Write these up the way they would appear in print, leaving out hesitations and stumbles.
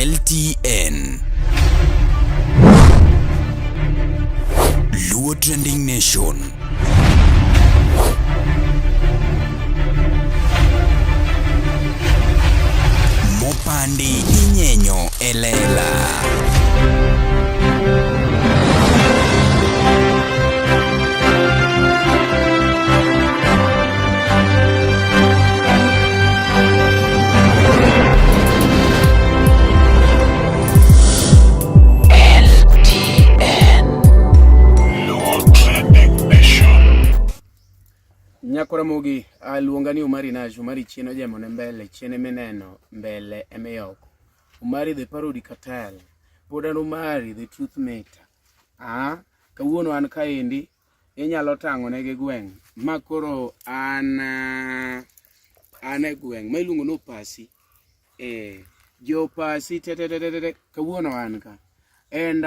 LTN Luo Trending Nation. Mopandi inyenyo elela. Nyakora mogi aluonga ni Umari Nash. Umari chieno jamone mbele, chiene meneno mbele emeyoko. Umari the parody cartel. Podan Umari the truth maker. Kawuono an kaendi inyalo tang'one gi gweng'. Makoro an e gweng' ma iluongo no Pasi. Jo Pasi te kawuono an ka. And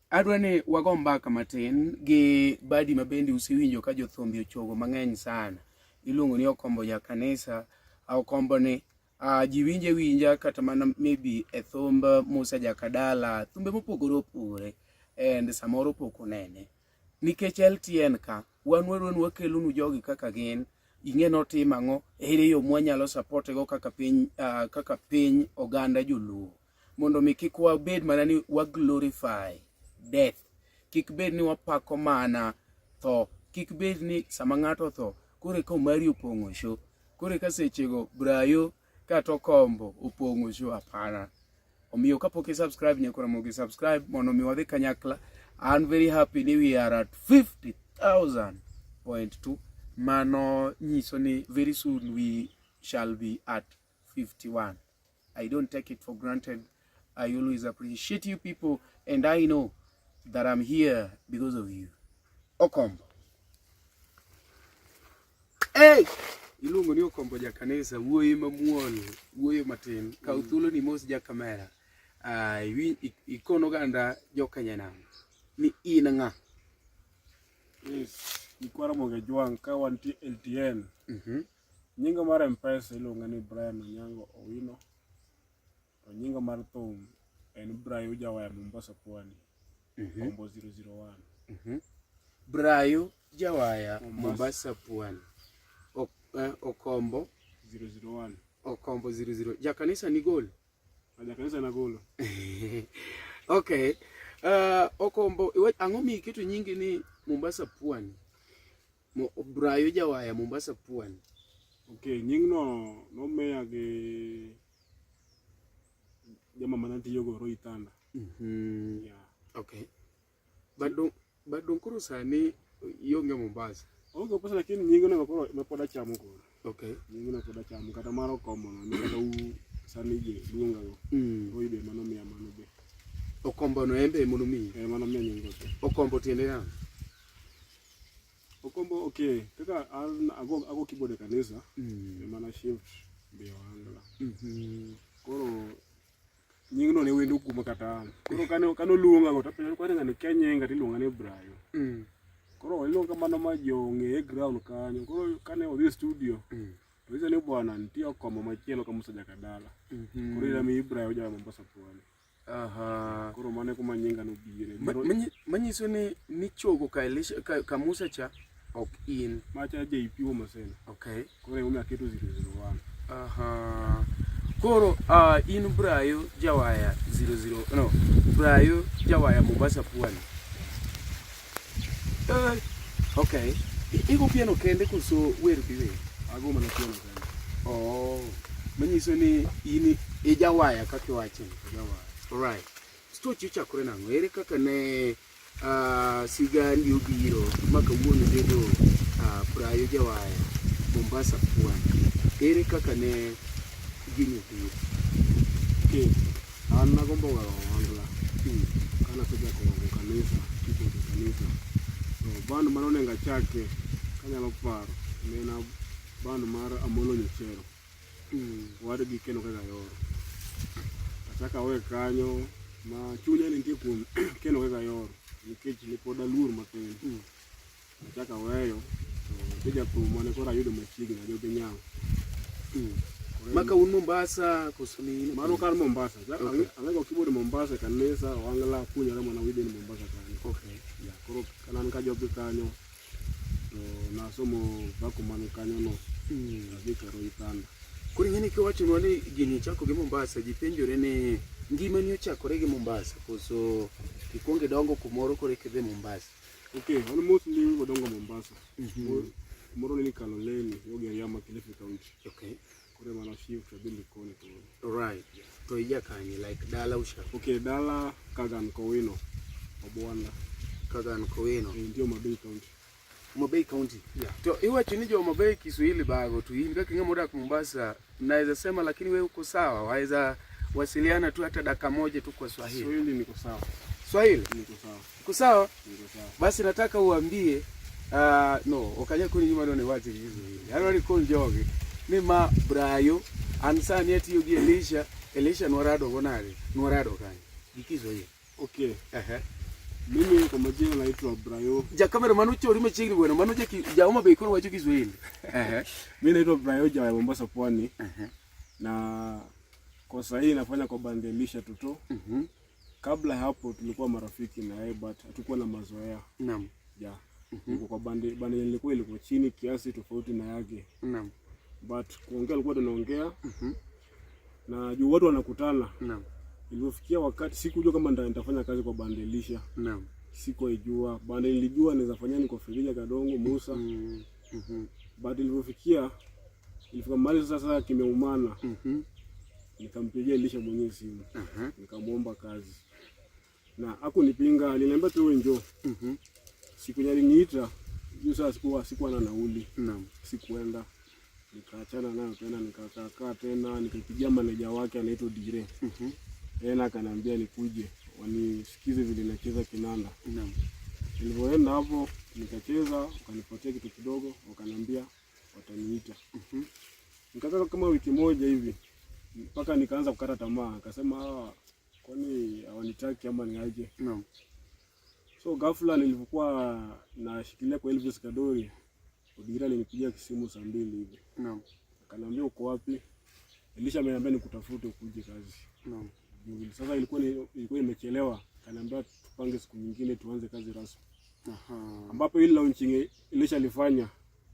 adwa ni wago mbaka matin gi badi mabende usewinjo ka jothumbi ochogo mang'eny sana. Iluongo ni Okombo ja kanisa. Okombo ni ji winja kata mana maybe e thumb Musa Jakadala, thumbe mopogore opogore, and samoro pok unene. Nikech LTN ka, wan wakelonu jogi kaka gin, ing'e notim ang'o, ere yo mwanyalo support go kaka piny oganda joluo. Mondo mi kik wabed mana ni wa glorify death. Kik bed ni wapako mana tho. Kik bed ni sama ng'ato tho, kore ka Umari opong'o show. Kore ka sechego Brayo kata Okombo opong'o show, apana. Omiyo kapok subscribe nyakora mogi subscribe mondo mi wadhi kanyakla. I'm very happy ni we are at 50,000.2. Mano nyiso ni very soon we shall be at 51. I don't take it for granted. I always appreciate you people, and I know that I'm here because of you. Okombo. Hey! Ilungo ni Okombo ja kanisa, wuoyi mamuol, wuoyi matin. Ka uthulo ni mos ja kamera. Ikono ganda joka nyanam. Ni ina nga. Yes, ikwara moge juang ka wanti LTN. Nyinga mar M-Pesa ilunga ni Brian Onyango Owino. To nyinga mar thum en Brayo Jawaya Mombasa Pwani. Okombo 001. Brayo Jawaya Mombasa Pwani. Okombo 001. Okombo 00. Ja kanisa ni gol. Ja kanisa na golo. Okay. Okombo ang'o mi keto nyingi ni Mombasa Pwani? Brayo Jawaya Mombasa Pwani. Okay, nying no meya ge jama manati yogo Roitanda. Yeah. Okay. Badong kuro sani yonge Mombasa. Okay, pesa lakini nyingi no mepoda chamo ko. Okay. Nyingi no poda chamo kata maro Okombo no kata u sani je luonga go. Roibe mano miya mano be. Okombo no embe mono mi. Mano miya nyingo. Okombo tiende ya. Okombo okay, kaka ago keyboard kanisa. Mana shift be wangala. Koro nyingi no ne wendo kuma kata. Koro kano luonga go tapenya kwa ngani kenyenga tiluonga ni Brayo. Koro iluonga mano ma jo ng'e ground kanyo. Koro kane odhi studio. To iso ni bwana nitie Okombo machielo ka Musa Jakadala. Koro ira mi Brayo Jawaya Mombasa Pwani. Koro mane kuma nyinga no bire. Manyiso ni chogo ka Musa cha ok in. Macha JP Womasena. Okay. Koro umi aketo 001. Koro in Brayo Jawaya 00. No. Brayo Jawaya Mombasa Pwani. Okay. Igo piano kende kuso wer biwe. Ago mana piano kende. Manyiso ni in Jawaya kaka wache. Jawaya. Alright. Sto chicha kore nango. Ere kaka ne sigandi obiro maka wuono dedo Brayo Jawaya Mombasa Pwani. Ere kaka ne gini biro. Okay. Anna gombo ga wangla. Kana kuja ko kanisa, keyboard kanisa. Band mano nenga chake kanyalo paro mena band mar Amolo Nyochero. Wad gi keno kaka yoro. Achaka we kanyo ma chunya ni kuom keno kaka yoro nikech ni poda lur matin. Achaka weyo to bija thum mane kora yudo machiegni ajo gi nyang. Maka un Mombasa kusuni. Mano kan Mombasa. Anga keyboard Mombasa kanisa wangala kunya na mwana wide ni Mombasa kanyo. Okay. Ya koro kanan ka job kanyo. To na somo bako manu kanyo no. Abika roitanda. Kuri ngene ke wacho nwane gini chako gi Mombasa jipenjore ne ngima ni ochakore gi Mombasa koso kikonge dongo kumoro kore kidhe Mombasa. Okay, almost ni wadongo Mombasa. Moro ni Kaloleni, yogi ya Kilifi County. Okay. Kore mana shift abili koni to. Right. To iya kanye like dala usha. Okay, dala Kagan Kowino. Obwanda. Kagan Kowino. Ndio Mabei County. Mabei County. Yeah. To iwa chinijo Mabei Kiswahili bago tu hili kaka ngoda kwa Mombasa naweza sema lakini wewe uko sawa waweza wasiliana tu hata dakika moja tu kwa Swahili. Swahili niko sawa. Swahili Niko sawa. Uko sawa? Niko sawa. Basi nataka uambie no okanya kuni nyuma none wache hivi. Hano ni konjoge ni ma Brayo ansani eti yogi Elisha Nwarado gonare. Nwarado kani. Ikizo hiyo. Okay. Mimi kwa majina naitwa Brayo. Ja kamera manucho urime chini bwana manuje jaoma beikono wacho Kiswahili. Mimi naitwa Brayo ja Mombasa Pwani. Na kwa sasa hii nafanya kwa bandi Elisha Toto. Kabla hapo tulikuwa marafiki na yeye but hatukuwa na mazoea. Naam. Ja. Kwa bandi ilikuwa chini kiasi tofauti na yake. Naam. But kuongea alikuwa tunaongea. Na juu watu wanakutana. Naam. Ilipofikia wakati sikujua kama nitafanya kazi kwa bandi Elisha. Naam. Sikuijua. Bandi nilijua naweza fanya ni kwa Felicia Kadongo Musa. But ilifika mahali sasa kimeumana. Nikampigia Elisha mwenyewe simu. Nikamuomba kazi. Na hakunipinga, aliniambia tu njoo. Siku aliniita, hiyo saa sikuwa na nauli. Naam. Sikuenda. Nikaachana nayo tena nikakaa tena nikapigia manager wake anaitwa Dire. Yeye akaniambia nikuje wanisikize vile nacheza kinanda. Naam. Nilipoenda hapo nikacheza, wakanipatia kitu kidogo, wakaniambia wataniita. Nikakaa kama wiki moja hivi. Mpaka nikaanza kukata tamaa, akasema kwani hawanitaki ama ni aje? Naam. So ghafla nilipokuwa nashikilia kwa Elvis Kadori, Odira alinipigia simu saa 2 hivi. Naam. Akaniambia uko wapi? Elisha ameniambia nikutafute ukuje kazi. Naam. Sasa ilikuwa imechelewa. Akaniambia tupange siku nyingine tuanze kazi rasmi. Ambapo ile launching Elisha alifanya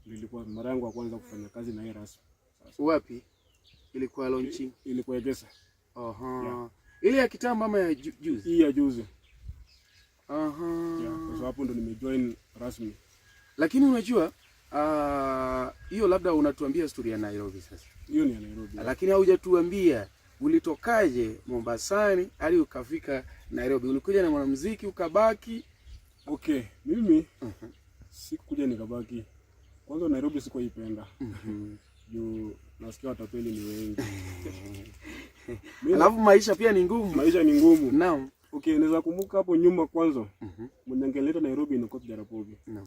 ilikuwa mara yangu ya kwanza kufanya kazi na yeye rasmi. Sasa wapi? Ilikuwa launching. Ilikuwa Egesa. Yeah. Ile ya kitambo ama ya juzi? Hii ya juzi. Yeah, kwa hapo ndo nimejoin rasmi. Lakini unajua hiyo labda unatuambia story ya Nairobi sasa. Hiyo ni ya Nairobi. Lakini haujatuambia ulitokaje Mombasani hadi ukafika Nairobi. Ulikuja na mwanamuziki ukabaki? Okay, mimi sikuja nikabaki. Kwanza Nairobi sikuipenda. Juu nasikia watapeli ni wengi. Alafu maisha pia ni ngumu. Maisha ni ngumu. Naam. Okay, naweza kumbuka hapo nyuma kwanza. Mwenye angeleta Nairobi ni Kofi Jarapogi. Naam.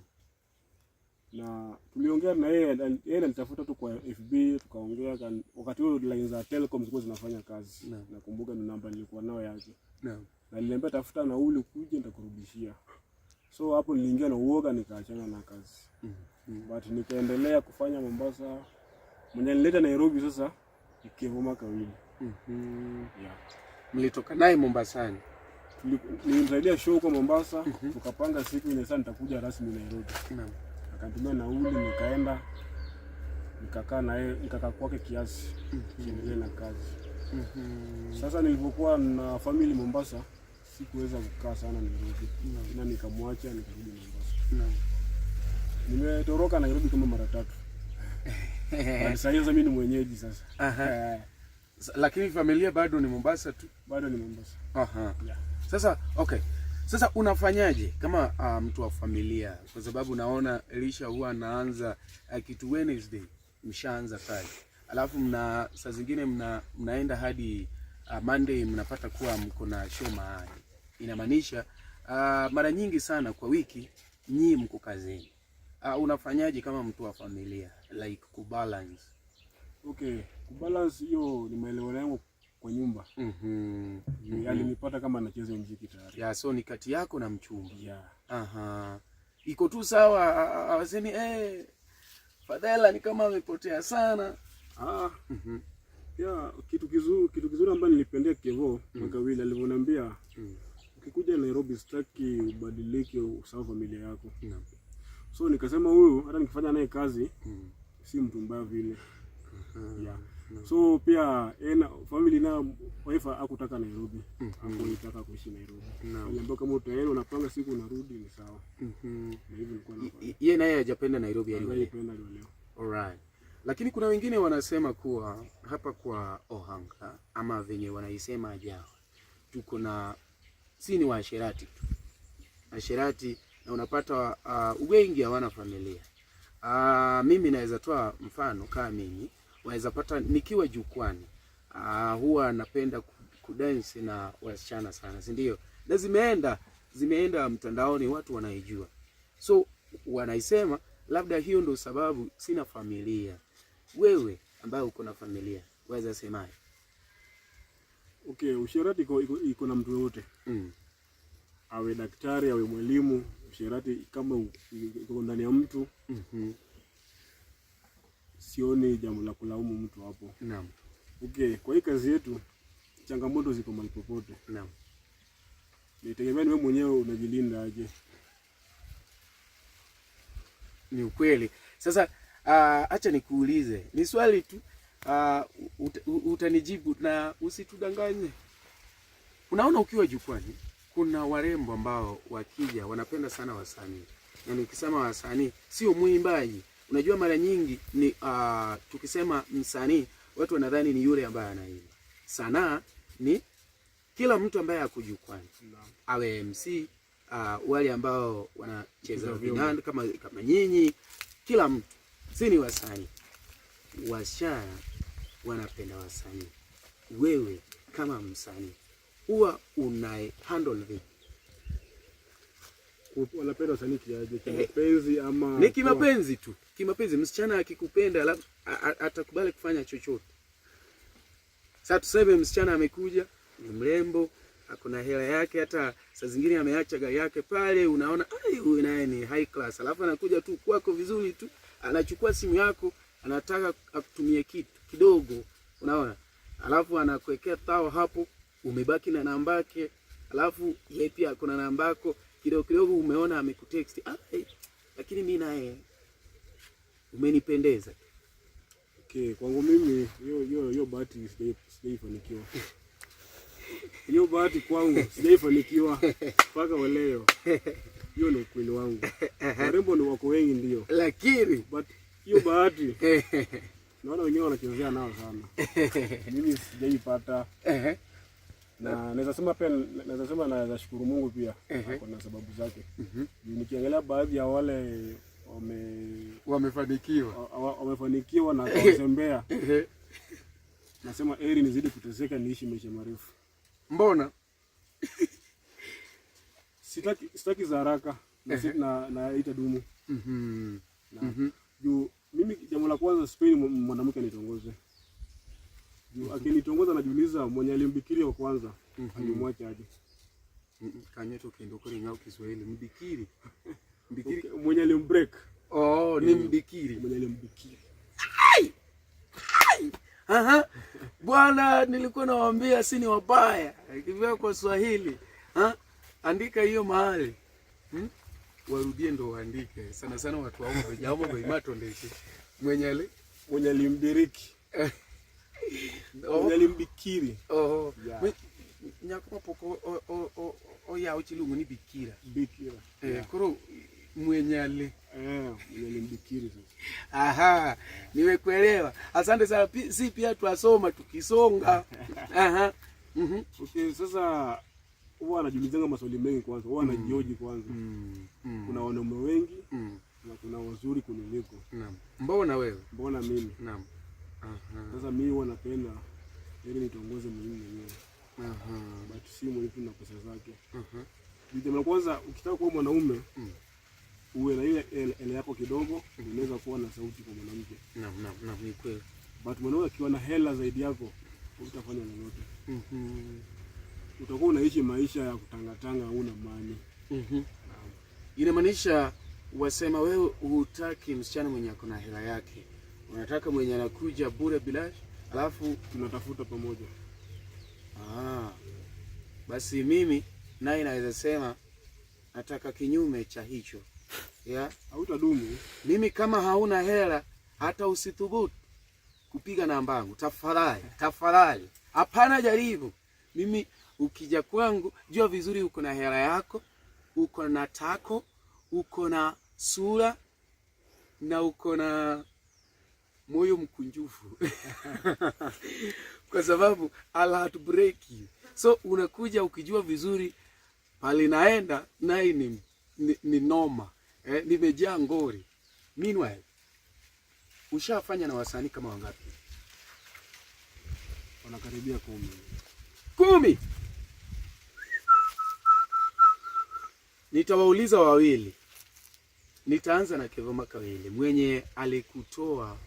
Na tuliongea na yeye alitafuta tu kwa FB tukaongea wakati huo line za Telecom zilikuwa zinafanya kazi. Nakumbuka ni namba nilikuwa nayo yake. Naam. Na niliambia tafuta nauli kuje nitakurudishia. So hapo niliingia na uoga nikaachana na kazi. But nikaendelea kufanya Mombasa. Mwenye nileta Nairobi sasa ikivuma kawili. Yeah. Mlitoka naye Mombasani. Nilimsaidia show kwa Mombasa, tukapanga siku ile sasa nitakuja rasmi Nairobi. Naam. Akatumia nauli nikaenda nikakaa naye nikakaa kwake kiasi kiendelee na kazi. Sasa nilipokuwa na family Mombasa sikuweza kukaa sana Nairobi. Na nikamwacha nikarudi Mombasa. Nimetoroka Nairobi kama mara 3. Sasa mimi ni mwenyeji sasa. Lakini familia bado ni Mombasa tu? Bado ni Mombasa. Yeah. Sasa okay. Sasa unafanyaje kama mtu wa familia? Kwa sababu naona Elisha huwa anaanza kitu Wednesday mshaanza kazi. Alafu saa zingine mnaenda hadi Monday mnapata kuwa mko na show mahali. Inamaanisha mara nyingi sana kwa wiki nyinyi mko kazini. Unafanyaje kama mtu wa familia like kubalance? Okay, kubalance hiyo ni maelewano yangu kwa nyumba. Alinipata kama anacheza muziki tayari. Yeah, so ni kati yako na mchumba. Yeah. Iko tu sawa, hawasemi Fadhela ni kama amepotea sana. Pia kitu kizuri ambacho nilipendea Kevo Makawili alivyoniambia ukikuja Nairobi sitaki ubadilike usahau familia yako. So nikasema huyu hata nikifanya naye kazi si mtu mbaya vile. Yeah. So pia family na wife hakutaka Nairobi. Hakutaka kuishi Nairobi. Aliambia kama utaenda unapanga siku unarudi ni sawa. Na hivyo nilikuwa nafanya. Yeye naye hajapenda Nairobi alipenda leo. Alright. Lakini kuna wengine wanasema kuwa hapa kwa Ohanga ama venye wanaisema Ajawa tuko na si ni waasherati tu. Asherati na unapata wengi hawana familia. Mimi naweza toa mfano kama mimi waweza pata nikiwa jukwani huwa napenda kudance na wasichana sana, si ndio? Na zimeenda mtandaoni, watu wanaijua. So wanaisema labda hiyo ndio sababu sina familia. Wewe ambaye uko na familia waweza semaje? Okay, usherati iko na mtu yote. Awe daktari, awe mwalimu, usherati kama iko ndani ya mtu. Sioni jambo la kulaumu mtu hapo. Naam. Okay, kwa hii kazi yetu changamoto ziko mahali popote. Naam. Nitegemea wewe mwenyewe unajilinda aje. Ni ukweli. Sasa acha nikuulize. Ni swali tu. Utanijibu na usitudanganye. Unaona ukiwa jukwani kuna warembo ambao wakija wanapenda sana wasanii. Na nikisema wasanii sio mwimbaji. Unajua mara nyingi ni tukisema msanii watu wanadhani ni yule ambaye anaimba. Sanaa ni kila mtu ambaye ako jukwani. Awe MC, wale ambao wanacheza vinanda kama nyinyi, kila mtu. Si ni wasanii. Wasichana wanapenda wasanii. Wewe kama msanii huwa una handle vipi? Wanapenda wasanii kiaje? Kimapenzi ama ni kimapenzi tu. Kimapenzi, msichana akikupenda atakubali kufanya chochote. Sasa tuseme msichana amekuja, ni mrembo, hakuna hela yake, hata saa zingine ameacha gari yake pale, unaona huyu naye ni high class. Alafu anakuja tu kwako vizuri tu, anachukua simu yako, anataka akutumie kitu kidogo, unaona? Alafu anakuwekea tao hapo, umebaki na namba yake, alafu yeye pia kuna namba yako, kidogo umeona amekutext, lakini mimi naye umenipendeza. Okay, kwangu mimi hiyo bahati sijaifanikiwa. Hiyo bahati kwangu sijaifanikiwa mpaka leo. Hiyo ni ukweli wangu. Warembo ni wako wengi ndio. Lakini but hiyo bahati naona wengine wanachezea nao sana. Mimi sijaipata. Na naweza sema naweza shukuru Mungu pia kwa sababu zake. Nikiangalia baadhi ya wale wamefanikiwa na kutembea. Nasema heri nizidi kuteseka niishi maisha marefu. Mbona? Sitaki za haraka na itadumu. Juu mimi jambo la kwanza sipendi mwanamke anitongoze. Juu akinitongoza najiuliza mwenye alimbikiri wa kwanza alimwacha aje. Kanyeto kindo kule ngao Kiswahili mbikiri. Okay, mwenye alimbreak. Ni mbikiri. Mwenye alimbikiri. Bwana nilikuwa nawaambia si ni wabaya. Ikivyo kwa Swahili. Andika hiyo mahali. Warudie ndo waandike. Sana sana watu wa Ombe, ya Ombe imato ndeke. Mwenye alimbiriki. Mwenye alimbikiri. Nyakoma poko ya uchilungu ni bikira. Bikira. Kuro mwenye alimbikiri sasa. Nimekuelewa. Asante sana. Si pia tuasoma tukisonga. Okay, sasa huwa anajiulizanga maswali mengi kwanza. Huwa anajioji kwanza. Kuna wanaume wengi na kuna wazuri kuniliko. Naam. Mbona wewe? Mbona mimi? Naam. Sasa mimi huwa napenda ili nitongoze mimi mwenyewe. But si mwenyewe na pesa zake. Jambo la kwanza ukitaka kuwa mwanaume uwe na ile yako kidogo, unaweza kuwa na sauti kwa mwanamke. Naam, ni kweli. But mwanaume akiwa na hela zaidi yako, utafanya lolote. Utakuwa unaishi maisha ya kutangatanga, huna mali. Inamaanisha wasema wewe hutaki msichana mwenye akona hela yake. Unataka mwenye anakuja bure bila alafu tunatafuta pamoja. Basi mimi naye naweza sema nataka kinyume cha hicho. Hautadumu. Mimi kama hauna hela hata usithubutu kupiga namba yangu. Tafadhali. Hapana jaribu. Mimi ukija kwangu jua vizuri uko na hela yako, uko na tako, uko na sura na uko na moyo mkunjufu. Kwa sababu I'll have to break you. So unakuja ukijua vizuri pale naenda naye ni noma. Nimejaa ngori. Meanwhile, ushafanya na wasanii kama wangapi? Wanakaribia 10. Nitawauliza wawili. Nitaanza na Kevo Makaweli, mwenye alikutoa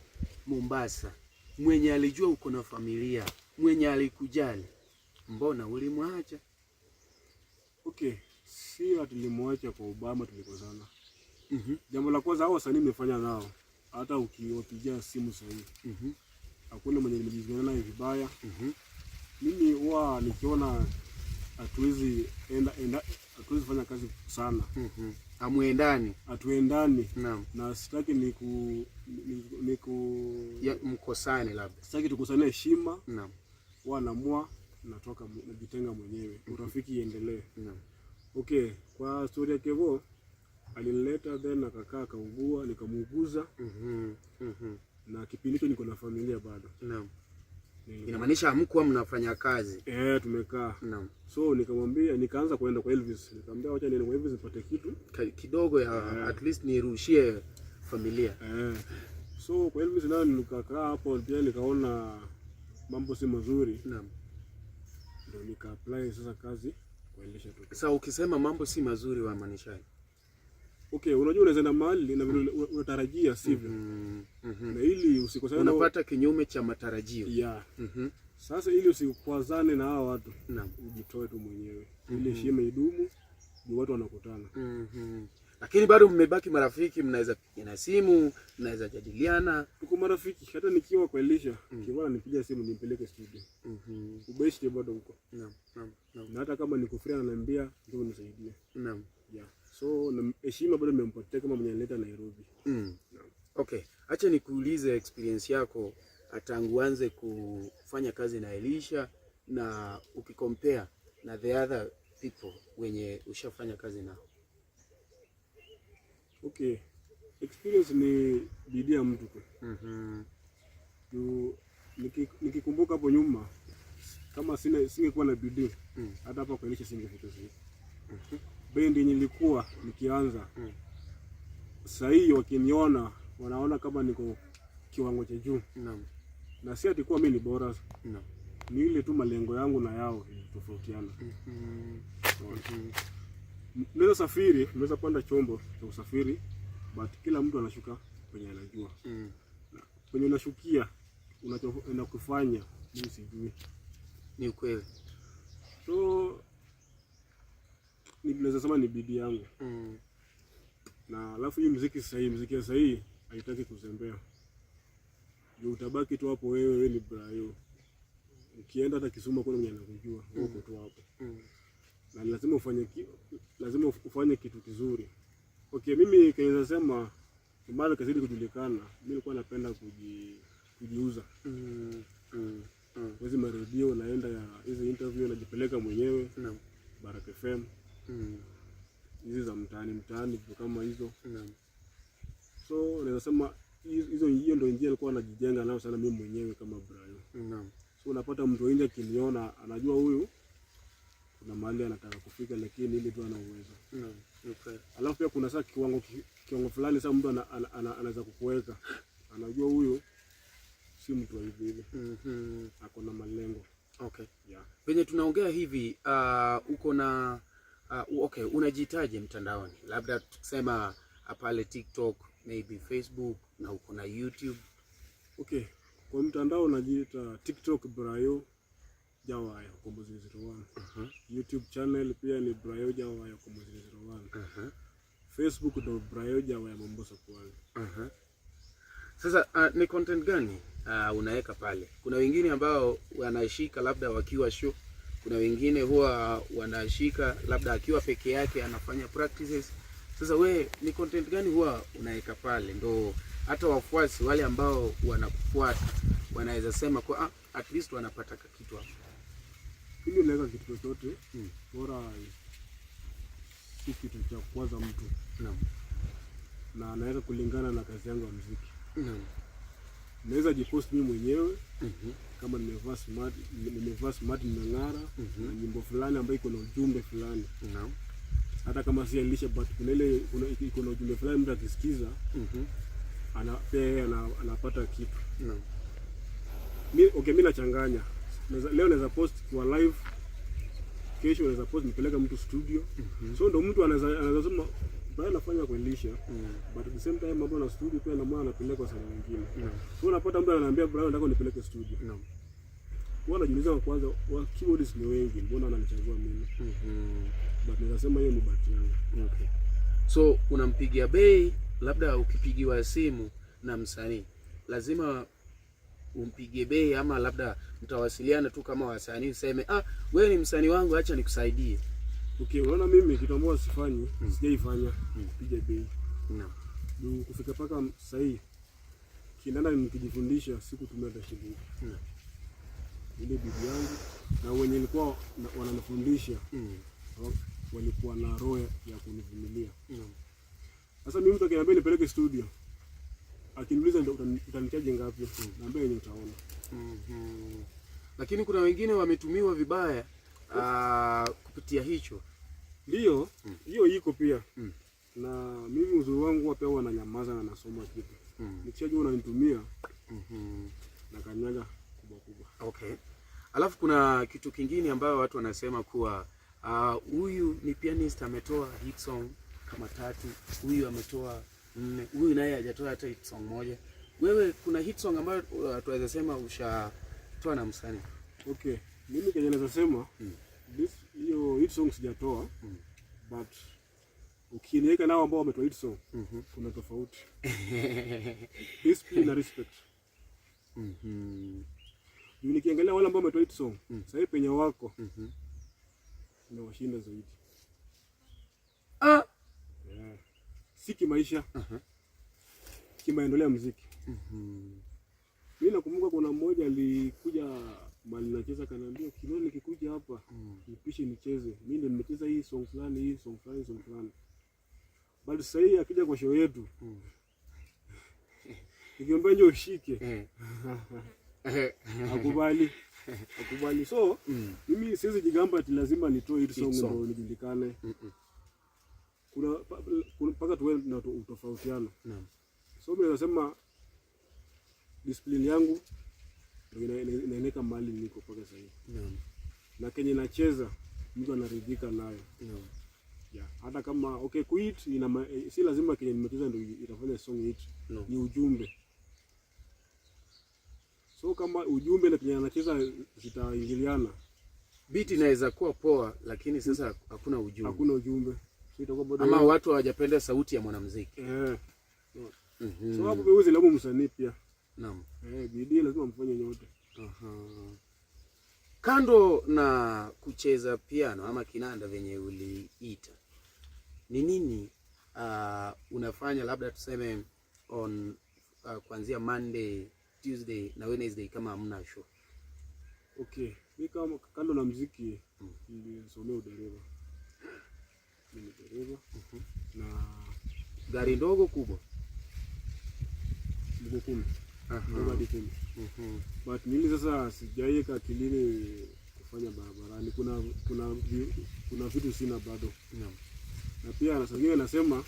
Mombasa, mwenye alijua uko na familia, mwenye alikujali. Mbona ulimwacha? Okay, si tulimwacha kwa Obama, tulikosana. Jambo la kwanza hao wasanii nimefanya nao, hata ukiwapigia simu sahihi. Hakuna mwenye nimejizoea naye vibaya. Mimi huwa nikiona hatuwezi fanya kazi sana. Hamuendani. Hatuendani. Naam. Na sitaki mkosane labda. Sitaki tukosane heshima. Naam. Naamua natoka najitenga mwenyewe. Urafiki iendelee. Naam. Okay, kwa story ya Kevo alinileta then akakaa akaugua, nikamuuguza. Na kipindi hicho niko na familia bado. Naam. Inamaanisha hamkuwa mnafanya kazi. Tumekaa. Naam. So nikamwambia, nikaanza kwenda kwa Elvis. Nikamwambia acha niende kwa Elvis nipate kitu kidogo ya at least nirushie familia. So kwa Elvis nao nikakaa hapo pia nikaona mambo si mazuri. Naam. Ndio nika apply sasa kazi kuendesha tu. Sasa ukisema mambo si mazuri waanisha? Okay, unajua unaweza na mahali na vile unatarajia sivyo. Na ili usikosane unapata kinyume cha matarajio. Sasa ili usikwazane na hao watu. Naam. Ujitoe tu mwenyewe. Ili heshima idumu, ni watu wanakutana. Lakini bado mmebaki marafiki, mnaweza pigiana simu, mnaweza jadiliana. Tuko marafiki, hata nikiwa kwa Elisha, Kiwana nipigia simu nimpeleke studio. Ubeshte bado huko. Naam. Na hata kama niko free ananiambia ndio nisaidie. Naam. So na heshima bado nimempatia kama mwenye alileta Nairobi. Okay, acha nikuulize experience yako tangu anze kufanya kazi na Elisha na ukicompare na the other people wenye ushafanya kazi nao. Okay. Experience ni bidii ya mtu tu. Nikikumbuka hapo nyuma kama singekuwa na bidii hata hapa kwa Elisha singefika sasa. Bendi yenye nilikuwa nikianza. Sasa hii wakiniona wanaona kama niko kiwango cha juu. Na si ati kwa mimi ni bora. Ni ile tu malengo yangu na yao tofautiana. Unaweza safiri, unaweza panda chombo cha usafiri, but kila mtu anashuka kwenye anajua. Kwenye unashukia, unachoenda kufanya, mimi sijui. Ni ukweli. So ninaweza sema ni bidii yangu. Na alafu hii muziki ya sahihi haitaki kuzembea. Ndio utabaki tu hapo wewe ni Brayo. Ukienda hata Kisumu kuna mwenye anakujua, uko tu hapo. Na lazima ufanye kitu kizuri. Okay, mimi kaanza sema mara kazidi kujulikana, mimi nilikuwa napenda kujiuza. Wezi maredio naenda ya hizo interview najipeleka mwenyewe. Baraka FM. Hizi za mtaani kama hizo. So naweza sema hiyo ndio njia alikuwa anajijenga nayo sana mimi mwenyewe kama Brayo. So unapata mtu nje akiniona anajua huyu kuna mahali anataka kufika lakini ile tu ana uwezo. Okay. Alafu pia kuna sasa kiwango fulani sasa mtu anaweza kukuweka. Anajua huyu si mtu wa hivi. Ako na malengo. Okay. Venye tunaongea hivi uko na okay, unajitaje mtandaoni? Labda tusema pale TikTok, maybe Facebook na uko na YouTube. Okay. Kwa mtandao najiita TikTok Brayo Jawaya Kombozi 01. YouTube channel pia ni Brayo Jawaya Kombozi 01. Facebook ndo Brayo Jawaya Mombasa Pwani. Sasa ni content gani unaweka pale? Kuna wengine ambao wanashika labda wakiwa show, kuna wengine huwa wanashika labda akiwa peke yake anafanya practices. Sasa we ni content gani huwa unaweka pale, ndo hata wafuasi wale ambao wanakufuata wanaweza sema kwa at least wanapata kitu hapo? Mimi naweka kitu chochote bora si kitu cha kwanza mtu. Naam. Na naweza kulingana na kazi yangu ya muziki. Naam. Naweza jipost mimi mwenyewe kama nimevaa smart nimeng'ara na nyimbo fulani ambayo iko na ujumbe fulani. Naam. Hata kama si alisha but kuna ile iko na ujumbe fulani mtu akisikiza anapata kitu. Naam. Mimi nachanganya. Leo naweza post kwa live, kesho naweza post nipeleka mtu studio. So ndo mtu anaweza sema bado nafanya kwa Elisha, but at the same time mambo na studio pia na mwana anapeleka kwa sana nyingine. So unapata mtu ananiambia bro nataka nipeleke studio. Huwa najiuliza kwanza wa keyboards ni wengi, mbona ananichagua mimi? But naweza sema hiyo ni bahati yangu. Okay. So unampigia bei, labda ukipigiwa simu na msanii lazima umpigie bei, ama labda mtawasiliana tu kama wasanii useme wewe ni msanii wangu acha nikusaidie? Okay, unaona mimi kitu ambacho sifanyi, sijaifanya kupiga bei. Ndio kufika paka sahi. Kinaenda nikijifundisha siku tumia shilingi. Ile bibi yangu na wenye nilikuwa wananifundisha walikuwa na roho ya kunivumilia. Sasa mimi mtu akiniambia nipeleke studio, akiniuliza ndio utanichaje ngapi? Naambia yenye utaona. Lakini kuna wengine wametumiwa vibaya kupitia hicho. Ndio, hiyo iko pia. Na mimi uzuri wangu pia huwa nanyamaza na nasoma kitu. Nikishajua unanitumia na kanyaga kubwa. Okay. Alafu kuna kitu kingine ambayo watu wanasema kuwa huyu ni pianist ametoa hit song kama 3, huyu ametoa 4, huyu naye hajatoa hata hit song moja. Wewe kuna hit song ambayo tuweza sema ushatoa na msanii? Okay. Mimi kenye naweza sema hiyo hit song sijatoa, but ukiniweka nao ambao wametoa hit song kuna tofauti. Discipline na respect. Nikiangalia wale ambao wametoa hit song sasa penye wako na washinda zaidi. Si kimaisha. Kimaendeleo ya muziki. Mimi nakumbuka kuna mmoja alikuja mali nacheza kanaambia Kinoni nikikuja hapa nipishe nicheze. Mimi ndio nimecheza hii song fulani, song fulani. Bali sasa hii akija kwa show yetu. Nikiomba nje ushike. Akubali. So, mimi siwezi jigamba ati lazima nitoe hii song ndio nijulikane. Kuna mpaka tuwe na utofautiano. So mimi nasema discipline yangu ndio inaeneka mali niko paka sasa hivi. Na kenye nacheza mtu anaridhika nayo. Hata kama okay quit si lazima kenye nimecheza ndio itafanya song hit. Ni ujumbe. So kama ujumbe na kenye anacheza zitaingiliana, beat inaweza kuwa poa lakini sasa hakuna ujumbe. Hakuna ujumbe. So itakuwa bado ama watu hawajapenda sauti ya mwanamuziki. So hapo wewe lazima msanii pia. Naam. Bidii lazima mfanye nyote. Kando na kucheza piano ama kinanda venye uliita, ni nini unafanya labda tuseme on kuanzia Monday, Tuesday na Wednesday kama hamna show? Okay, mimi kama kando na muziki nilisomea udereva. Mimi dereva na gari ndogo kubwa. Mgokumi. Hadi 10. But mimi sasa sijaika akilini kufanya barabarani. Kuna vitu sina bado. Na pia na sasa nasema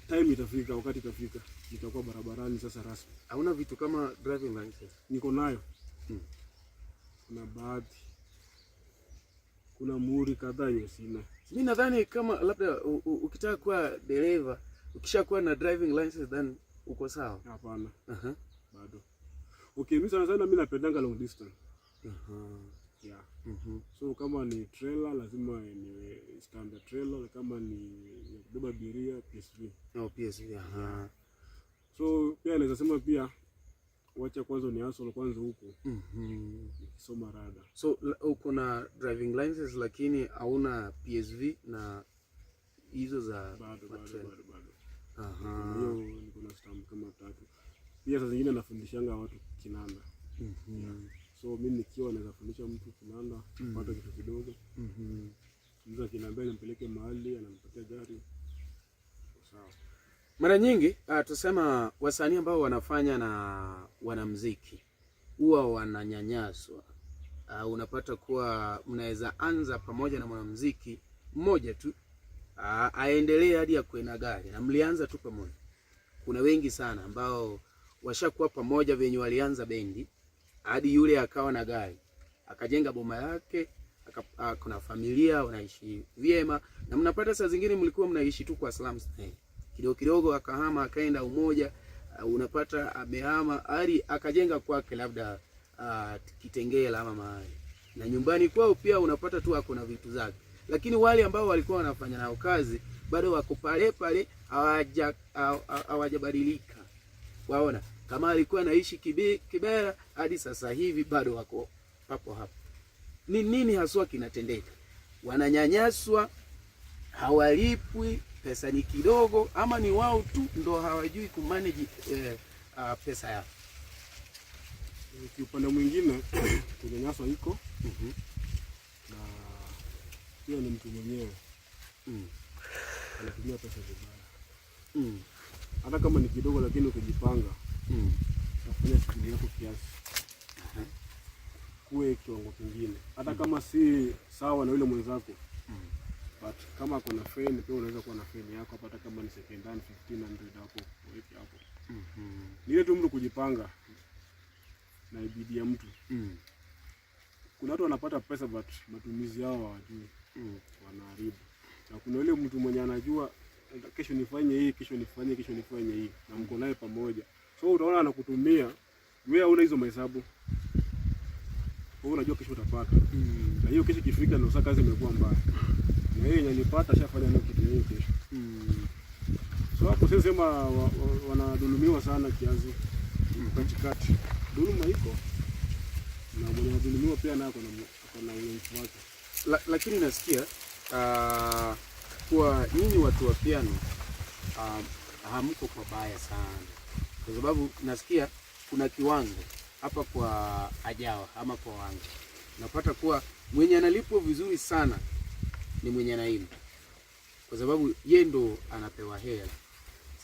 time itafika, wakati itafika nitakuwa barabarani sasa rasmi. Hauna vitu kama driving license? Niko nayo. Kuna baadhi. Kuna muhuri kadhaa hiyo sina. Mimi nadhani kama labda ukitaka kuwa dereva, ukishakuwa na driving license then uko sawa. Hapana. Bado. Okay, mimi sana mimi napendanga long distance. So kama ni trailer lazima ni standard trailer, kama ni kubeba abiria PSV. PSV. So pia naweza sema pia wacha kwanza ni hustle kwanza huko. Soma rada. So uko na driving license lakini hauna PSV na hizo za bado. Aha. Hiyo niko na stamp kama 3. Pia saa zingine nafundishanga watu kinanda. So mimi nikiwa naweza fundisha mtu kinanda, kupata kitu kidogo. Mtu kinanda nimpeleke mahali, ananipatia gari. Sawa. Mara nyingi tusema wasanii ambao wanafanya na wanamuziki huwa wananyanyaswa. Unapata kuwa mnaweza anza pamoja na mwanamuziki mmoja tu aendelee hadi akue na gari na mlianza tu pamoja. Kuna wengi sana ambao washakuwa pamoja venye walianza bendi hadi yule akawa na gari, akajenga boma yake, kuna familia, wanaishi vyema, na mnapata saa zingine mlikuwa mnaishi tu kwa slums. Kidogo kidogo akahama akaenda Umoja, unapata amehama hadi akajenga kwake labda Kitengela ama mahali. Na nyumbani kwao pia unapata tu ako na vitu zake. Lakini wale ambao walikuwa wanafanya nao kazi bado wako pale pale, hawajabadilika. Waona? Kama alikuwa anaishi Kibera hadi sasa hivi bado wako hapo hapo. Ni nini haswa kinatendeka? Wananyanyaswa, hawalipwi, pesa ni kidogo, ama ni wao tu ndo hawajui kumanage pesa yao? Upande mwingine kunyanyaswa iko na pia ni mtu mwenyewe anatumia pesa vibaya. Hata kama ni kidogo, lakini ukijipanga unafanya shughuli yako kiasi, kuwe kiwango kingine, hata kama si sawa na yule mwenzako, but kama kuna feni pia unaweza kuwa na feni yako, hata kama ni second hand 1500 hapo weki hapo. Ni ile tu mtu kujipanga na ibidi ya mtu. Kuna watu wanapata pesa but matumizi yao hawajui, wanaharibu. Na kuna yule mtu mwenye anajua kesho nifanye hii, kesho nifanye hii, na mko naye pamoja. So utaona anakutumia, wewe una hizo mahesabu. Wewe unajua kesho utapata. Na hiyo kesho kifika ndio sasa kazi imekuwa mbaya. Na yeye ananipata shafanya nayo kitu hiyo kesho. So hapo sasa sema wanadhulumiwa sana kiasi. Katikati dhuluma iko na mwenye anadhulumiwa pia naye kuna uwezo wake. Lakini nasikia kwa nyinyi watu wa piano hamko kwa baya sana, kwa sababu nasikia kuna kiwango hapa kwa Ajawa ama kwa Wanga, napata kuwa mwenye analipwa vizuri sana ni mwenye anaimba, kwa sababu yeye ndo anapewa hela.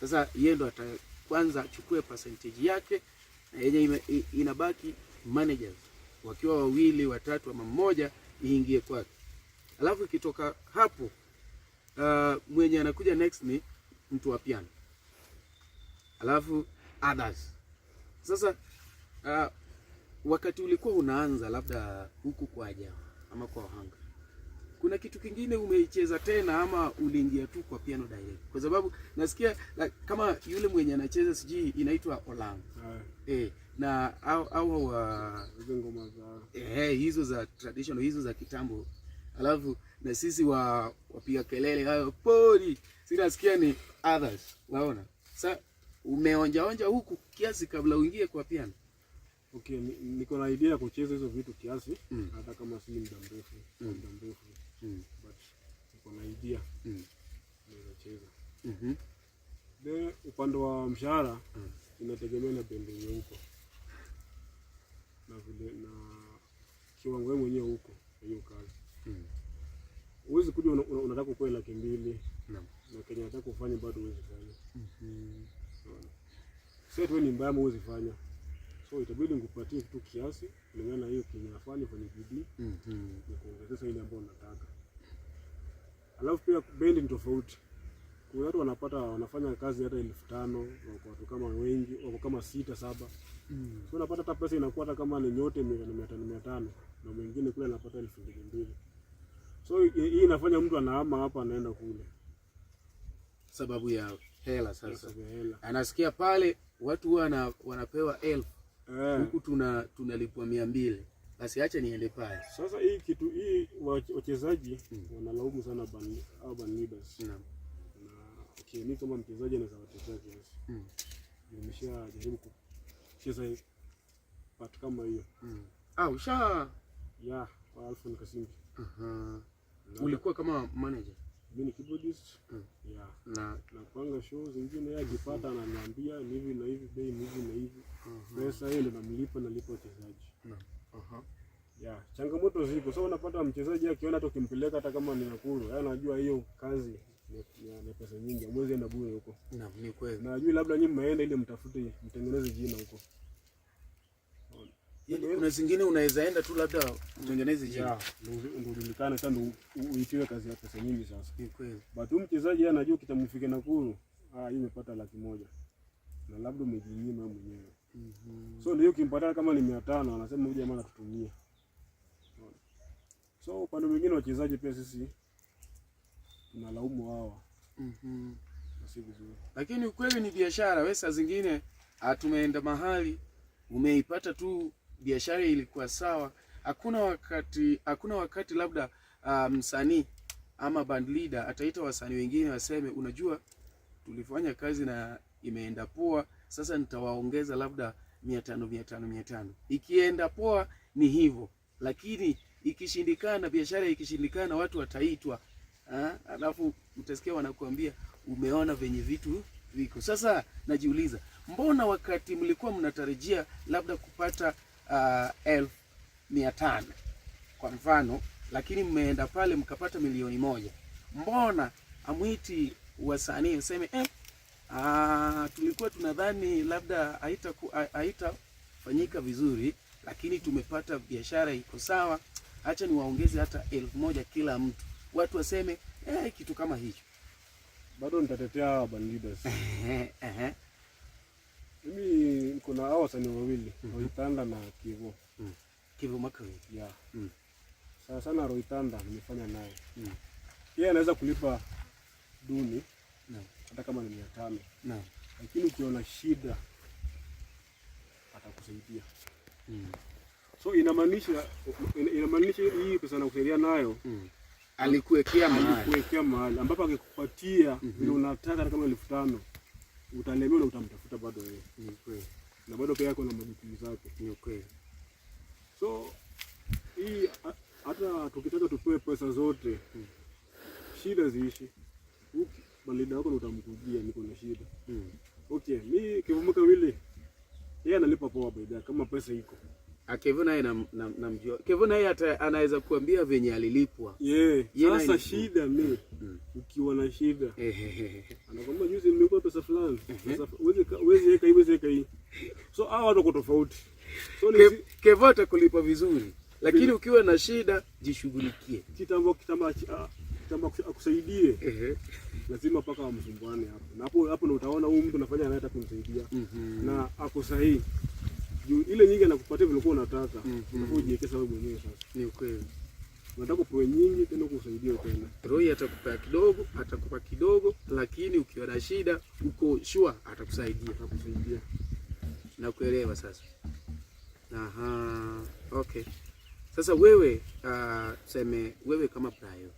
Sasa yeye ndo kwanza achukue percentage yake, na yenye inabaki managers wakiwa 2, 3 ama mmoja iingie kwake. Alafu ikitoka hapo mwenye anakuja next ni mtu wa piano, alafu others. Sasa wakati ulikuwa unaanza labda huku kwa Ajawa ama kwa Wanga, kuna kitu kingine umeicheza tena ama uliingia tu kwa piano direct? Kwa sababu nasikia kama yule mwenye anacheza sijui inaitwa Olang. Na au ngoma za hizo za traditional, hizo za kitambo. Alafu na sisi wapiga kelele hayo pori, sinasikia ni others. Waona? Sasa umeonja huku kiasi kabla uingie kwa piano. Okay, niko na idea ya kucheza hizo vitu kiasi, hata kama si muda mrefu, but niko na idea naweza cheza. Upande wa mshahara inategemea na bendi yenyewe huko, na vile na kiwango wewe mwenyewe huko hiyo kazi. Uwezi kuja unataka kukoa 200,000 na Kenya unataka kufanya bado uwezi fanya. Sasa wewe ni mbaya, uwezi fanya. So itabidi nikupatie kitu kiasi kulingana na hiyo Kenya nafanya kwenye bidii na kuongezea ile ambayo unataka. Alafu pia bendi ni tofauti. Kuna watu wanafanya kazi hata 5,000, kwa watu kama wengi wako kama 6, 7. So unapata hata pesa inakuwa hata kama ni nyote 500, na mwingine kule anapata 2,000. So hii inafanya mtu anahama hapa anaenda kule sababu ya hela. Sasa anasikia pale watu wanapewa 1,000 huku tunalipwa 200, basi acha niende pale. Sasa hii kitu hii wachezaji wanalaumu sana urban leaders. Okay, mimi kama mchezaji naweza watetea kiasi. nimeshajaribu kucheza part kama hiyo. Usha ya kwa Alphon Kasimbi. Ulikuwa kama manager? Mimi ni keyboardist. Ya. Na napanga show zingine yeye akipata ananiambia ni hivi na hivi, bei ni hivi na hivi. Pesa ile nalipa wachezaji. Ya, changamoto ziko. So unapata mchezaji akiona hata ukimpeleka hata kama ni Nakuru, yeye anajua hiyo kazi ni pesa nyingi. Mwezi enda bure huko. Naam, ni kweli. Na ajui labda nyinyi mmeenda ili mtafute mtengeneze jina huko. Kuna zingine unaweza enda tu labda utengeneze jina. Ndio ujulikane sana uitiwe kazi ya pesa nyingi sasa. Ni kweli. But mchezaji yeye anajua kitamfika Nakuru, hii imepata 100,000. Na labda umejinyima mwenyewe. So ndio ukimpata kama ni 500 anasema huyu jamaa anatutumia. So upande mwingine wachezaji pia sisi tunalaumu hawa. Si vizuri. Lakini ukweli ni biashara. Wewe saa zingine tumeenda mahali umeipata tu biashara ilikuwa sawa. Hakuna wakati labda msanii ama band leader ataita wasanii wengine waseme unajua tulifanya kazi na imeenda poa, sasa nitawaongeza labda 500. Ikienda poa ni hivyo. Lakini ikishindikana, biashara ikishindikana, watu wataitwa. Alafu utasikia wanakuambia umeona venye vitu viko. Sasa najiuliza, mbona wakati mlikuwa mnatarajia labda kupata 1,500 kwa mfano, lakini mmeenda pale mkapata 1,000,000, mbona amwiti wasanii useme tulikuwa tunadhani labda haitafanyika vizuri, lakini tumepata biashara iko sawa, acha niwaongeze hata 1,000 kila mtu, watu waseme kitu kama hicho? Bado nitatetea band leaders. Mimi kuna hao wasanii wawili, Roitanda na Kivu. Kivu Makaweli. Ya. Sana Roitanda nimefanya naye. Yeye anaweza kulipa duni. Hata kama ni 500. Lakini ukiona shida atakusaidia. So inamaanisha hii pesa anakusaidia nayo. Alikuwekea mahali ambapo akikupatia vile unataka kama 5,000 utalemewa na utamtafuta bado wewe. Ni kweli. Na bado pia yako na majukumu zake. Ni kweli. So hii hata tukitaka tupewe pesa zote, shida ziishi. Balida wako utamkujia niko na shida. Okay, mimi Kivu Makaweli yeye analipa poa baada kama pesa iko. Kevu naye namjua. Kevu naye hata anaweza kuambia venye alilipwa. Sasa shida mimi ukiwa na shida. Anakwambia juzi nimekuwa pesa fulani. Sasa uweze weka hii. So hao watu wako tofauti. So Kevu atakulipa vizuri. Lakini ukiwa na shida jishughulikie. Kitambo akusaidie. Lazima paka wamsumbuane hapo. Na hapo ndio utaona huyu mtu anafanya anataka kumsaidia. Na ako sahihi. Ile nyingi anakupatia vile ulikuwa unataka. Unafaa ujiwekeza wewe mwenyewe sasa. Ni ukweli. Unataka kupewa nyingi tena kusaidia tena. Roy atakupa kidogo, lakini ukiwa na shida uko sure atakusaidia. Na kuelewa sasa. Okay. Sasa wewe seme wewe kama Brayo.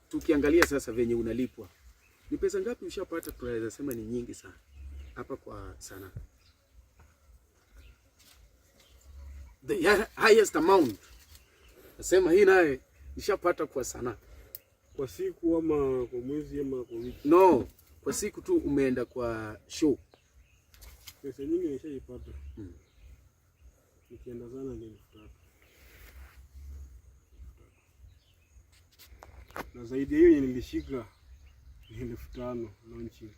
Tukiangalia sasa venye unalipwa. Ni pesa ngapi ushapata? Tunaweza sema ni nyingi sana hapa kwa sanaa. The highest amount. Nasema hii naye nishapata kwa sanaa. Kwa siku ama kwa mwezi ama kwa wiki? No, kwa siku tu umeenda kwa show. Pesa nyingi nishaipata. Nikienda sana ni 3,000. Na zaidi ya hiyo yenye nilishika ni 5,000 launching.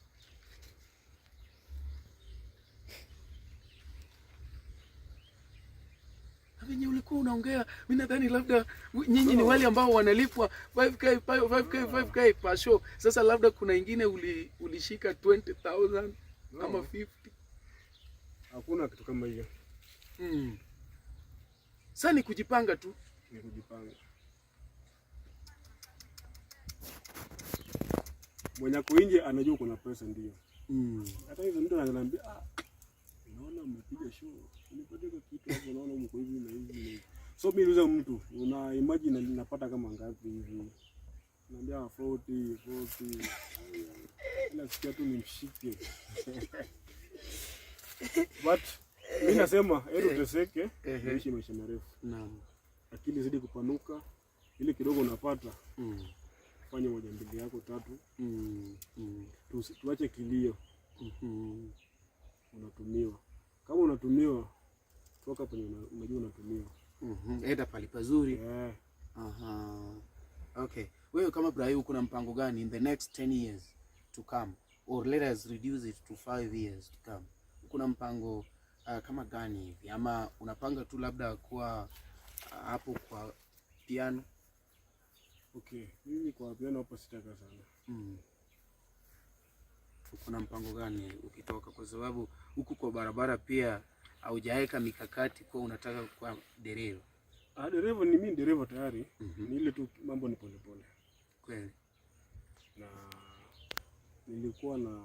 Venye ulikuwa unaongea, mimi nadhani labda nyinyi ni wale ambao wanalipwa 5k per show. Sasa labda kuna ingine ulishika 20,000 ama 50. Hakuna kitu kama hiyo. Sasa ni kujipanga tu. Ni kujipanga. Mwenye kuinje anajua kuna pesa ndio. Hata hizo mtu ananiambia naona mmepiga show. Unipate kwa kitu hapo naona mko hivi na hivi. So mimi niuliza mtu, una imagine ninapata kama ngapi hivi? Naambia 40. Ila sikia tu nimshike. But mimi nasema hebu teseke, ishi maisha marefu. Naam. Akili zidi kupanuka, ile kidogo unapata. Fanya 1 2 yako 3. Tuache kilio. Unatumiwa. Kama unatumiwa, toka penye unajua unatumiwa. Enda pali pazuri. Okay. Wewe kama Brayo kuna mpango gani in the next 10 years to come, or let us reduce it to 5 years to come? Kuna mpango kama gani hivi, ama unapanga tu labda kuwa hapo kwa piano? Okay, mimi kwa piano hapo sitaka sana. Kuna mpango gani ukitoka, kwa sababu huku kwa barabara pia haujaweka mikakati kwa unataka kuwa dereva? Dereva ni mimi dereva tayari. Ni ile tu mambo ni polepole. Kweli. Na nilikuwa na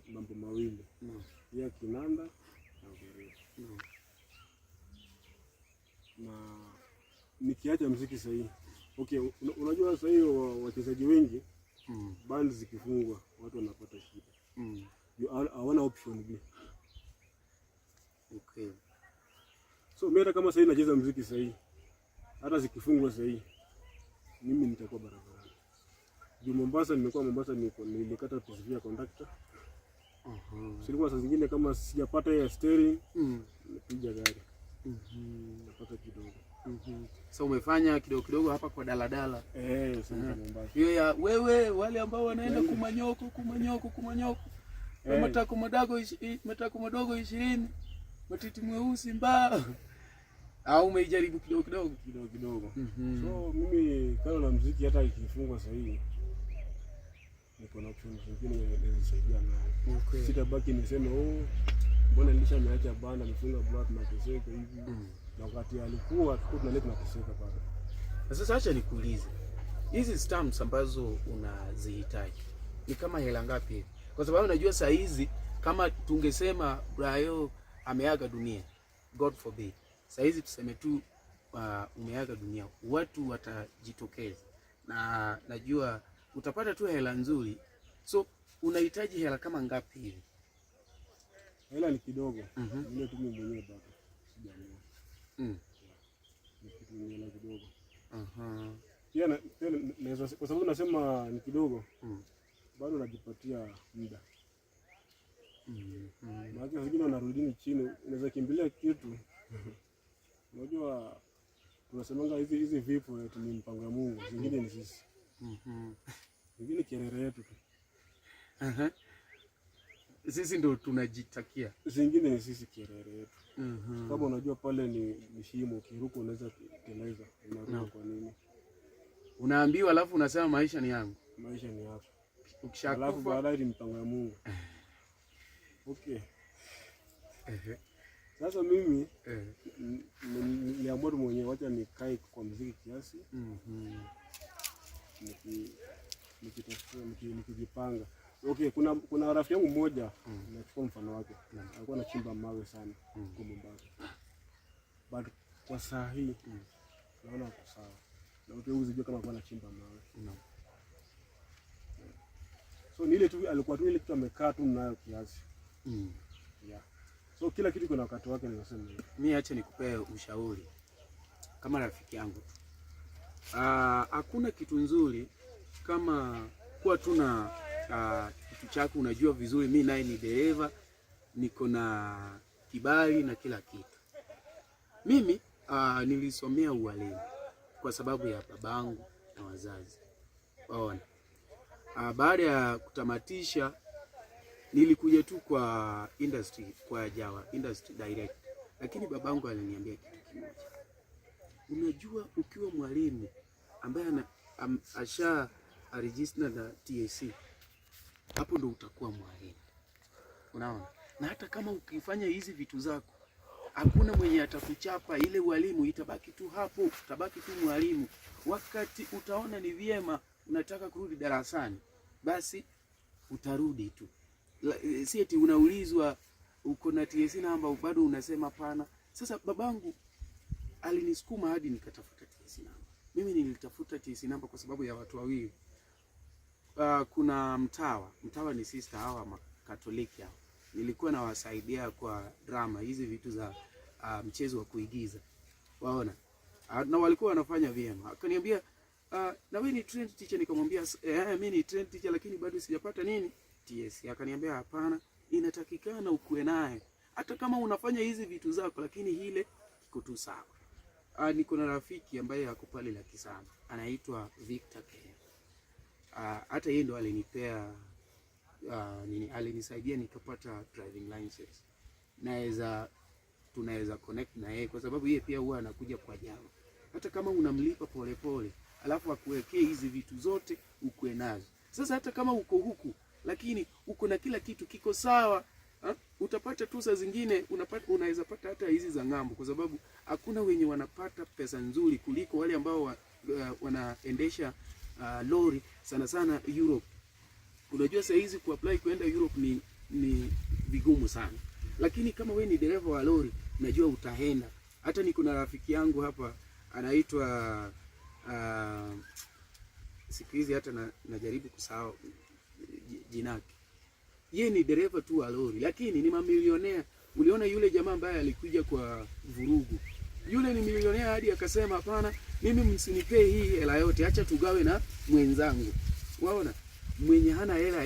mambo mawili. Ya kinanda na dereva. Na nikiacha muziki sasa hivi. Okay, unajua sasa hivi wachezaji wengi band zikifungwa watu wanapata shida. Hawana option B. Okay. So mimi hata kama sasa nacheza muziki sasa hivi, hata zikifungwa sasa hivi, mimi nitakuwa barabarani. Juu Mombasa, nimekuwa Mombasa, nilikata PSV ya conductor. Silikuwa saa zingine kama sijapata ya steering, napiga gari. Napata kidogo. So umefanya kidogo hapa kwa daladala. Sasa Mombasa. Hiyo ya wewe wale ambao wanaenda kumanyoko. Matako madogo 20. Matiti mweusi mbao. Au umeijaribu kidogo? So mimi kama na muziki hata ikifungwa sasa hivi, niko na option nyingine inawezesaidia nayo. Okay. Sitabaki niseme mbona nilishameacha banda nifunga block na teseka hivi. Na wakati alikuwa tunaleta na teseka bado. Sasa acha nikuulize. Hizi stamps ambazo unazihitaji ni kama hela ngapi hivi? Kwa sababu najua saa hizi kama tungesema Brayo ameaga dunia, God forbid. Saa hizi tuseme tu umeaga dunia, watu watajitokeza. Na najua utapata tu hela nzuri. So unahitaji hela kama ngapi hivi? Hela ni kidogo. Ile tu mimi mwenyewe bado sijamua. Ni kitu ni hela kidogo. Pia naweza, kwa sababu nasema ni kidogo. Bado najipatia muda. Maana wengine wanarudi chini, unaweza kimbilia kitu. Unajua tunasemanga hizi vipo ni mpango wa Mungu, zingine ni sisi. Zingine kerere yetu tu. Sisi ndio tunajitakia. Zingine ni sisi kerere yetu. Kama unajua pale ni shimo, ukiruka unaweza kuteleza. Unaruka kwa nini? Unaambiwa alafu unasema maisha ni yangu. Maisha ni yako. Ukishakufa alafu baadaye ni mpango wa Mungu. Okay. Sasa mimi niliamua mwenyewe wacha nikae kwa muziki kiasi. Nikijipanga. Okay, kuna rafiki yangu mmoja, nachukua mfano wake. Alikuwa anachimba mawe sana kwa Mombasa. But kwa saa hii naona kwa sawa. Na uteuzi jua kama alikuwa anachimba mawe. So ni ile tu alikuwa tu ile kitu amekaa tu nayo kiasi. Yeah. So kila kitu kuna wakati wake, ninasema hivi. Mimi acha nikupee ushauri kama rafiki yangu. Hakuna kitu nzuri kama kuwa tuna kitu chako unajua vizuri, mimi naye ni dereva, niko na kibali na kila kitu. Mimi nilisomea ualimu kwa sababu ya babangu na wazazi. Waona. Baada ya kutamatisha nilikuja tu kwa industry, kwa Jawa industry direct. Lakini babangu aliniambia kitu kimoja. Unajua ukiwa mwalimu ambaye asha register na TSC, hapo ndo utakuwa mwalimu. Unaona? Na hata kama ukifanya hizi vitu zako, hakuna mwenye atakuchapa, ile walimu itabaki tu hapo, utabaki tu mwalimu. Wakati utaona ni vyema unataka kurudi darasani, basi utarudi tu. Si eti unaulizwa uko na TSC namba bado unasema pana. Sasa babangu alinisukuma hadi nikatafuta TSC namba. mimi nilitafuta TC namba kwa sababu ya watu wawili. Kuna Mtawa ni sister hawa Katoliki hao. Nilikuwa nawasaidia kwa drama hizi vitu za mchezo wa kuigiza. Waona? Na walikuwa wanafanya vyema. Akaniambia na wewe ni trained teacher? Nikamwambia mimi ni trained teacher lakini bado sijapata nini? TS. Akaniambia hapana, inatakikana ukue naye. Hata kama unafanya hizi vitu zako lakini ile kiko tu sawa. Niko na rafiki ambaye ako pale Lucky sana. Anaitwa Victor K. Hata yeye ndo alinipea alinisaidia nikapata driving license. Tunaweza connect na yeye kwa sababu yeye pia huwa anakuja kwa jama. Hata kama unamlipa polepole, alafu akuwekee hizi vitu zote ukue nazo. Sasa hata kama uko huku lakini uko na kila kitu kiko sawa, utapata tu saa zingine unaweza pata hata hizi za ng'ambo kwa sababu hakuna wenye wanapata pesa nzuri kuliko wale ambao wanaendesha lori sana sana Europe. Unajua saa hizi kuapply kwenda Europe ni vigumu sana. Lakini kama we ni dereva wa lori, najua utaenda. Hata niko na rafiki yangu hapa anaitwa siku hizi hata najaribu kusahau jinaki. Yeye ni dereva tu wa lori lakini ni mamilionea. Uliona yule jamaa ambaye alikuja kwa vurugu. Yule ni milionea hadi akasema hapana, mimi msinipee hii hela yote, acha tugawe na mwenzangu. Waona? Mwenye hana hela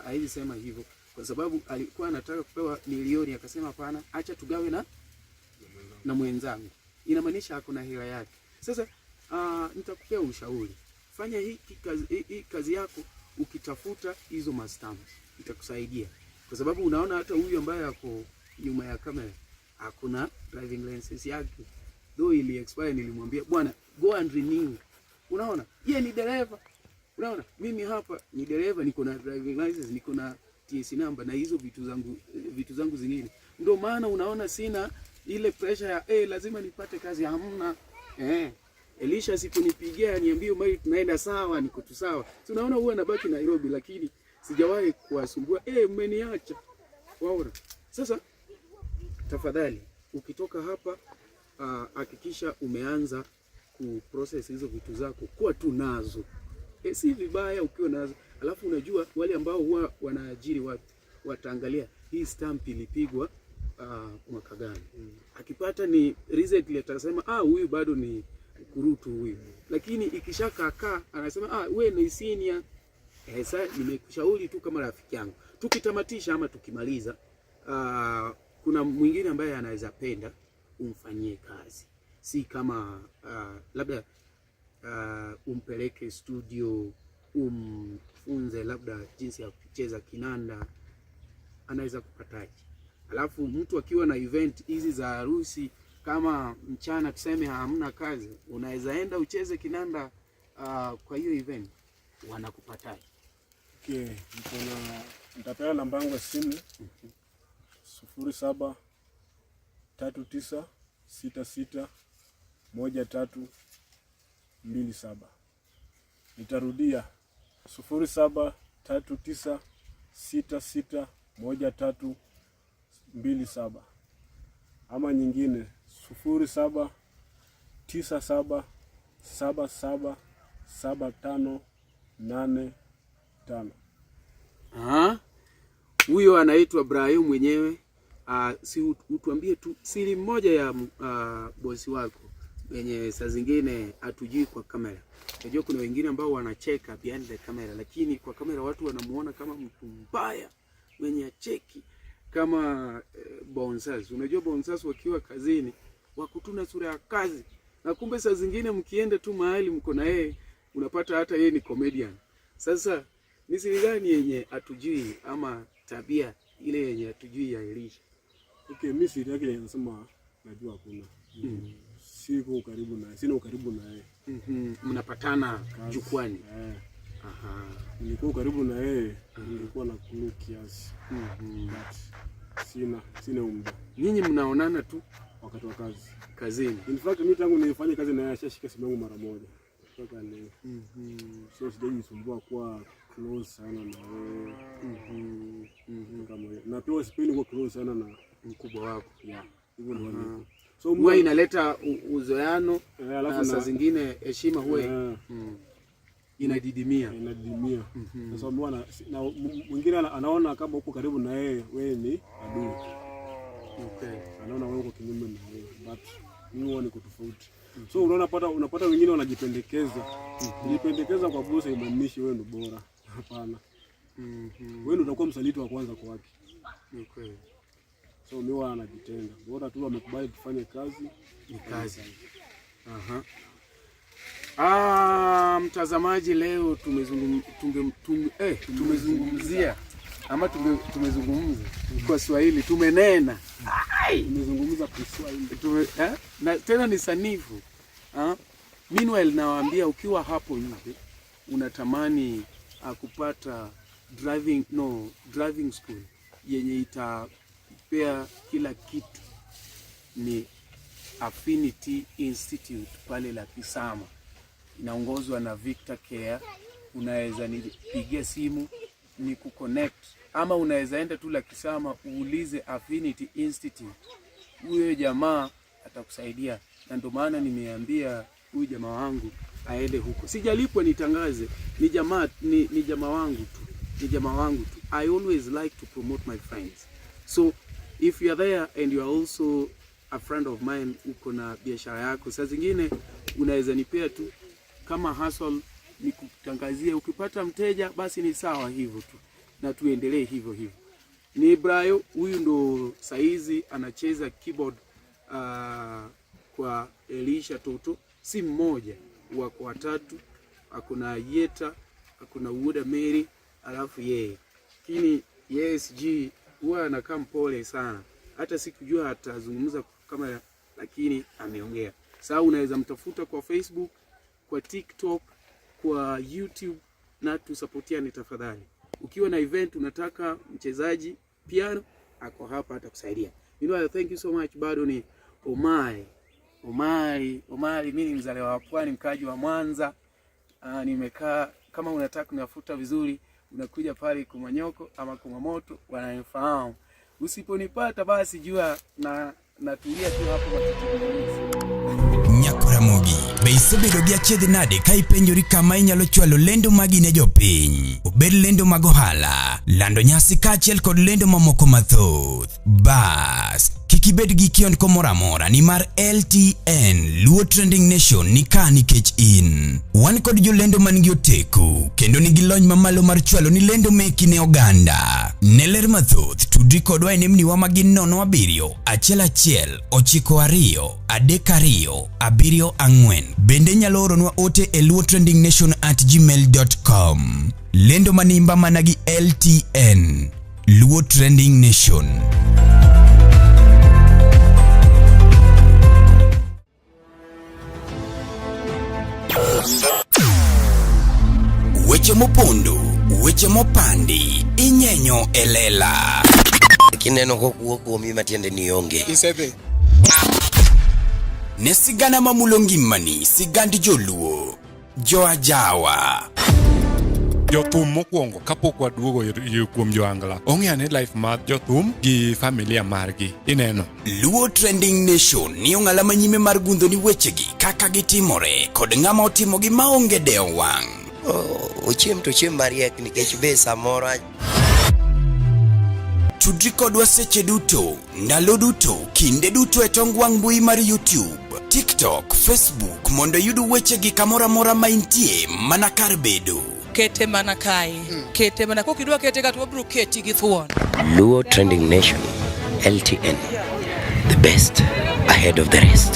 haizi sema hivyo kwa sababu alikuwa anataka kupewa milioni akasema hapana, acha tugawe na mwenzangu. Inamaanisha hakuna hela yake. Sasa nitakupea ushauri. Fanya hii kazi yako ukitafuta hizo mastamps. Itakusaidia. Kwa sababu unaona hata huyu ambaye ako nyuma ya kamera hakuna driving license yake. Though ili expire nilimwambia bwana go and renew. Unaona? Yeye ni dereva. Unaona? Mimi hapa ni dereva, niko na driving license, niko na TC number na hizo vitu zangu zingine. Ndio maana unaona sina ile pressure ya lazima nipate kazi, hamna. Elisha sikunipigia niambie mimi tunaenda sawa, niko tu sawa. Si unaona huwa nabaki Nairobi lakini sijawahi kuwasumbua mmeniacha. Waona? Sasa tafadhali ukitoka hapa hakikisha umeanza kuprocess hizo vitu zako, kuwa tu nazo. Si vibaya ukiwa nazo. Alafu unajua wale ambao huwa wanaajiri watu wataangalia hii stamp ilipigwa mwaka gani. Akipata ni recently atasema huyu bado ni kurutu huyu. Lakini ikishaka anasema wewe ni senior. Sasa nimekushauri tu kama rafiki yangu. Tukitamatisha ama tukimaliza kuna mwingine ambaye anaweza penda umfanyie kazi. Si kama labda umpeleke studio, umfunze labda jinsi ya kucheza kinanda, anaweza kupataje. Alafu mtu akiwa na event hizi za harusi kama mchana tuseme hamna kazi, unaweza enda ucheze kinanda kwa hiyo event, wanakupataje. Okay, nitapewa namba yangu ya simu 0739661327. Nitarudia 0739661327 ama nyingine 0797777585. Huyo anaitwa Ibrahim mwenyewe. Si utuambie tu siri moja ya bosi wako wenye saa zingine hatujui kwa kamera. Unajua kuna wengine ambao wanacheka behind the camera lakini kwa kamera watu wanamuona kama mtu mbaya mwenye cheki kama bouncers. Unajua bouncers wakiwa kazini wakutuna sura ya kazi na kumbe saa zingine mkienda tu mahali mko na yeye unapata hata yeye ni comedian. Sasa ni siri gani yenye hatujui ama tabia ile yenye hatujui ya Elisha? Okay, mimi siri yake nasema najua hakuna. Siko ukaribu naye, sina ukaribu naye. Mnapatana jukwani. Nilikuwa karibu na yeye, nilikuwa na clue kiasi. Sina umda. Nyinyi mnaonana tu wakati wa kazi. Kazini. In fact mimi tangu nilifanya kazi na yeye ashashika simu yangu mara moja. Kutoka leo. So sijajisumbua kuwa close sana na wewe. Kama na pia sipendi kuwa close sana na mkubwa wako. Hivyo ndio. So huwa inaleta uzoeano, alafu saa zingine heshima huwa inadidimia. Sasa mwingine anaona kama uko karibu na yeye, wewe ni adui. Anaona wewe uko kinyume na yeye, but huwa ni tofauti. So unapata wengine wanajipendekeza. Kujipendekeza kwa bosi haimaanishi wewe ni bora. Hapana. Wewe ndio utakuwa msaliti wa kwanza kwake. So mimi anajitenga. Bora tu amekubali kufanya kazi, ni kazi. Mtazamaji, leo tumezungumzia ama tumezungumza kwa Swahili, tumezungumza Kiswahili. Na tena ni sanifu. Meanwhile nawaambia, ukiwa hapo nje unatamani kupata driving school yenye itapea kila kitu, ni Affinity Institute pale la Kisama, inaongozwa na Victor Care. Unaweza nipigia simu ni kuconnect, ama unaweza enda tu la Kisama uulize Affinity Institute, huyo jamaa atakusaidia. Na ndio maana nimeambia huyu jamaa wangu aende huko. Sijalipwa nitangaze, ni jamaa wangu tu. I always like to promote my friends. So if you are there and you are also a friend of mine, uko na biashara yako, saa zingine unaweza nipea tu kama hustle, nikutangazia. Ukipata mteja basi ni sawa hivyo tu, na tuendelee hivyo. Ni Brayo, huyu ndo saizi anacheza keyboard kwa Elisha Toto. Si mmoja, wako watatu. Hakuna Yeta, hakuna Uda Mary, alafu yeye. Lakini SG huwa anakaa mpole sana. Hata sikujua atazungumza kama, lakini ameongea. Sasa unaweza mtafuta kwa Facebook, kwa TikTok, kwa YouTube, na tusapotiane tafadhali. Ukiwa na event unataka mchezaji piano, ako hapa atakusaidia. Thank you so much. Bado ni Omari, mimi ni mzaliwa wa Pwani, mkaji wa Mwanza. Nimekaa, kama unataka kunifuta vizuri, unakuja pale Kumanyoko ama Kumamoto, wananifahamu. Usiponipata basi jua natulia tu hapo matatizo. Nyakuramogi beisebedo gi achiedh nade ka ipenjori kama inyalo chwalo lendo magi ne jopiny, obed lendo mag ohala, lando nyasi kaachiel kod lendo mamoko mathoth. Bas kik ibed gi kiondko moro amora, nimar LTN Luo Trending Nation ni ka nikech in. Wan kod jolendo man gi oteku kendo nigi lony mamalo mar chwalo ni lendo meki ne oganda. Ne ler mathoth tudri kodwa e nembniwa magin 07 1 9 2 3 2 bende nyalo oronwa ote e luotrendingnation@gmail.com. Lendo manimba managi LTN Luo Trending Nation. Weche mopondo, weche mopandi, inyenyo elela. Kineno kokuok kuomi matiende ni onge. Isebe. Ne sigana mamulo ngimani, sigandi joluo, joajawa. Jothum mokwongo kapok waduogo kuom joangla, ong'eane life mar jothum gi familia margi. Ineno Luo Trending Nation ni ong'ala manyime mar gundo ni wechegi kaka gitimore kod ng'ama otimogi maonge deo wang'. Ochiem to chiem mariek nikech be samoro. Tudri kodwa seche duto, ndalo duto, kinde duto e tong wang' mbui mar YouTube, TikTok, Facebook, mondo yudu wechegi kamora mora maintie mana kar bedo. Kete mana kai. Kete mana kokidwa kete kata wabro keti gi thuon. Luo Trending Nation, LTN, the best ahead of the rest.